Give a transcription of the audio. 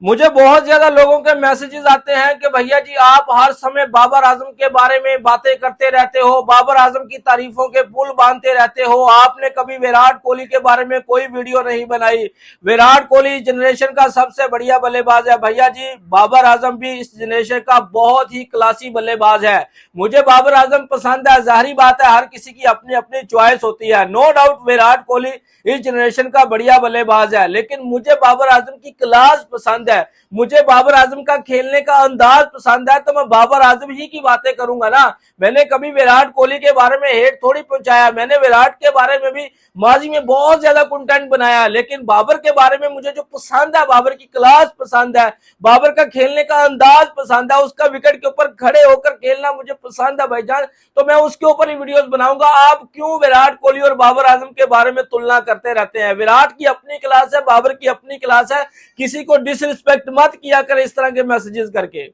मुझे बहुत ज्यादा लोगों के मैसेजेस आते हैं कि भैया जी आप हर समय बाबर आजम के बारे में बातें करते रहते हो, बाबर आजम की तारीफों के पुल बांधते रहते हो, आपने कभी विराट कोहली के बारे में कोई वीडियो नहीं बनाई। विराट कोहली जनरेशन का सबसे बढ़िया बल्लेबाज है। भैया जी बाबर आजम भी इस जनरेशन का बहुत ही क्लासी बल्लेबाज है। मुझे बाबर आजम पसंद है, जाहिर बात है हर किसी की अपनी अपनी चॉइस होती है। नो डाउट विराट कोहली इस जनरेशन का बढ़िया बल्लेबाज है, लेकिन मुझे बाबर आजम की क्लास पसंद है, मुझे बाबर आजम का खेलने का अंदाज पसंद है, तो मैं बाबर आजम ही की बातें करूंगा ना। मैंने कभी विराट कोहली के बारे में हेट थोड़ी पहुंचाया, मैंने विराट के बारे में भी माजी में बहुत ज्यादा कंटेंट बनाया, लेकिन बाबर के बारे में मुझे जो पसंद है, बाबर की क्लास पसंद है, बाबर का खेलने का अंदाज पसंद है, उसका विकेट के ऊपर खड़े होकर खेलना मुझे पसंद है भाईजान, तो मैं उसके ऊपर ही वीडियोस बनाऊंगा। आप क्यों विराट कोहली और बाबर आजम के बारे में तुलना करते रहते हैं? विराट की अपनी क्लास है, बाबर की अपनी क्लास है, किसी को डिसरिस्पेक्ट मत किया कर इस तरह के मैसेजेस करके।